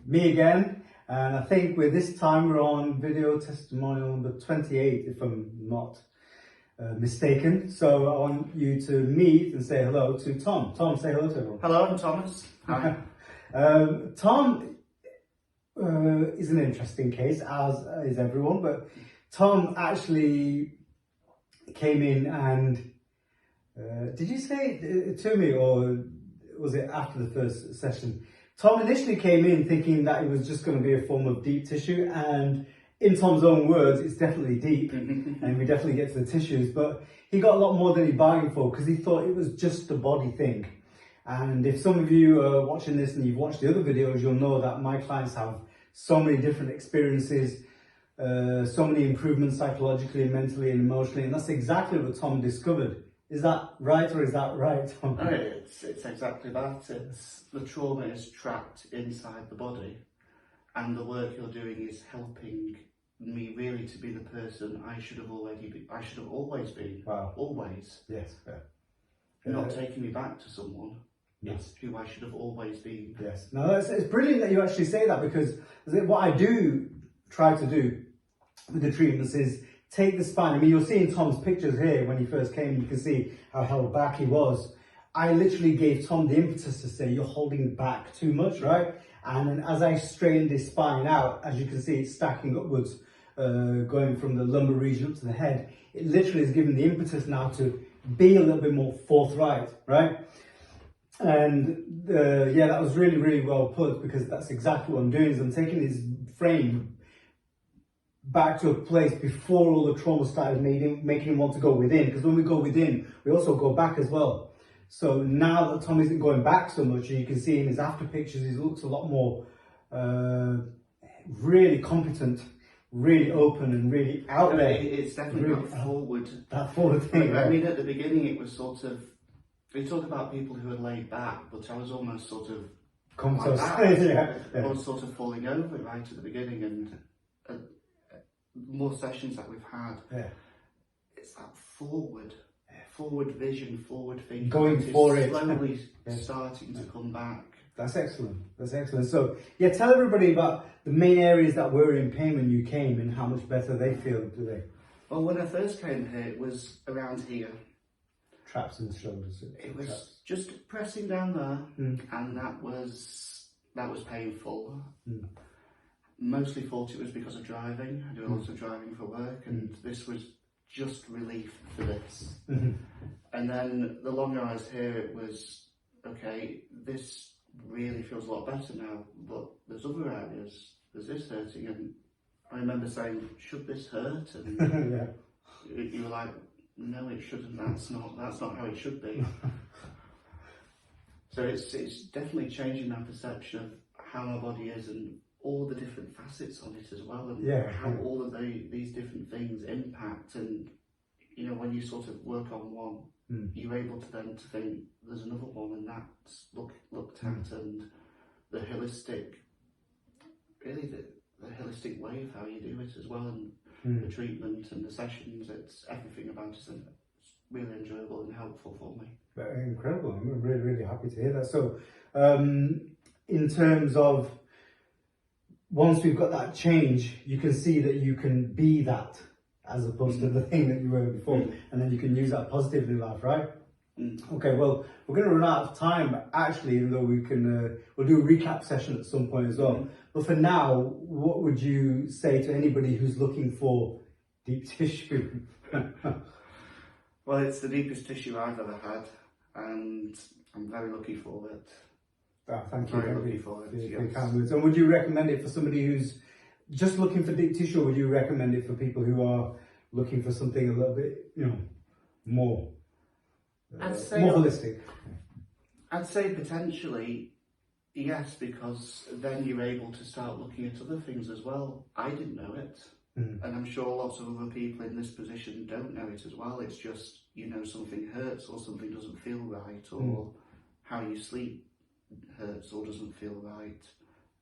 Me again, and I think this time we're on video testimonial number 28, if I'm not mistaken. So I want you to meet and say hello to Tom. Tom, say hello to everyone. Hello, I'm Thomas. Hi. Tom is an interesting case, as is everyone, but Tom actually came in and did you say it to me, or was it after the first session? Tom initially came in thinking that it was just going to be a form of deep tissue, and in Tom's own words, it's definitely deep, and we definitely get to the tissues, but he got a lot more than he bargained for because he thought it was just a body thing. And if some of you are watching this and you've watched the other videos, you'll know that my clients have so many different experiences, so many improvements psychologically, mentally and emotionally, and that's exactly what Tom discovered. Is that right, or is that right, Tom? No, it's exactly that. It's the trauma is trapped inside the body, and the work you're doing is helping me really to be the person I should have always been. Wow. Always. Yes. Yeah. Not taking me back to someone. No. It's who I should have always been. Yes. No, it's brilliant that you actually say that, because what I do try to do with the treatments is take the spine. I mean, you'll see in Tom's pictures here when he first came, you can see how held back he was. I literally gave Tom the impetus to say, you're holding back too much, right? And then as I straightened his spine out, as you can see, it's stacking upwards, going from the lumbar region up to the head. It literally is giving the impetus now to be a little bit more forthright, right? And yeah, that was really, really well put, because that's exactly what I'm doing, is I'm taking his frame back to a place before all the trauma started making him want to go within, because when we go within, we also go back as well. So now that Tom isn't going back so much, and you can see in his after pictures, he looks a lot more really competent, really open, and really out there. It's definitely really that forward. That forward thing. I mean, at the beginning, it was sort of, we talk about people who are laid back, but I was almost sort of Comatose. like Yeah. I was sort of falling over right at the beginning, and more sessions that we've had, Yeah. it's that forward vision, forward thinking, Going for it. slowly Yeah. starting to come back. That's excellent. That's excellent. So yeah, tell everybody about the main areas that were in pain when you came, and how much better they feel today. Well, when I first came here, it was around here. Traps in the shoulders. It was just pressing down there, Mm. and that was painful. Mm. Mostly thought it was because of driving. I do a lot of driving for work, and this was just relief for this. Mm-hmm. And then the longer I was here, it was, okay, this really feels a lot better now, but there's other areas, there's this hurting, and I remember saying, should this hurt? And Yeah. you were like, no, it shouldn't, that's not how it should be. So it's definitely changing that perception of how our body is, and all the different facets on it as well, and how all of these different things impact. And you know, when you sort of work on one, you're able to then to think there's another one, and that's looked at, and the holistic, really the holistic way of how you do it as well, and the treatment and the sessions. It's everything about it, and it's really enjoyable and helpful for me. Incredible. I'm really, really happy to hear that. So in terms of, once we've got that change, you can see that you can be that, as opposed to the thing that you were before, and then you can use that positively in life, right? Okay, well, we're going to run out of time, actually, even though we can, we'll do a recap session at some point as well. But for now, what would you say to anybody who's looking for deep tissue? Well, it's the deepest tissue I've ever had, and I'm very lucky for it. Thank you. Very lucky for it, yes. And would you recommend it for somebody who's just looking for deep tissue, or would you recommend it for people who are looking for something a little bit, more holistic? I'd say potentially yes, because then you're able to start looking at other things as well. I didn't know it, and I'm sure lots of other people in this position don't know it as well. It's just, something hurts, or something doesn't feel right, or how you sleep hurts or doesn't feel right,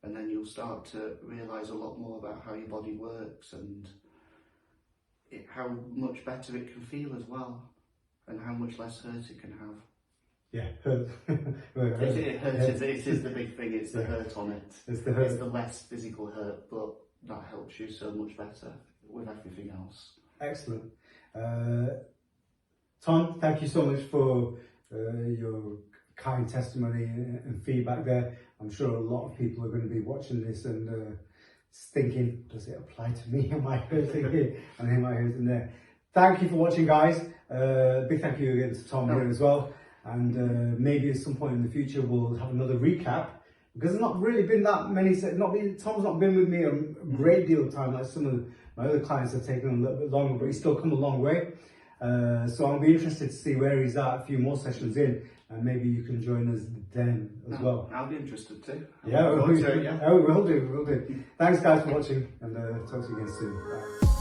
and then you'll start to realise a lot more about how your body works, and how much better it can feel as well, and how much less hurt it can have. Yeah, hurt. It hurts. It is the big thing. It's the hurt on it. It's the hurt. It's the less physical hurt, but that helps you so much better with everything else. Excellent. Tom, thank you so much for your kind testimony and feedback there. I'm sure a lot of people are going to be watching this and thinking, does it apply to me? Am I hurting here? And am I hurting there? Thank you for watching, guys. Big thank you again to Tom here as well. And maybe at some point in the future we'll have another recap, because there's not really been that many. Tom's not been with me a great deal of time, like some of my other clients have taken a little bit longer, but he's still come a long way. So I'll be interested to see where he's at a few more sessions in, and maybe you can join us then as well. I'll be interested too. Yeah, we'll do. Thanks guys for watching, and talk to you again soon. Bye.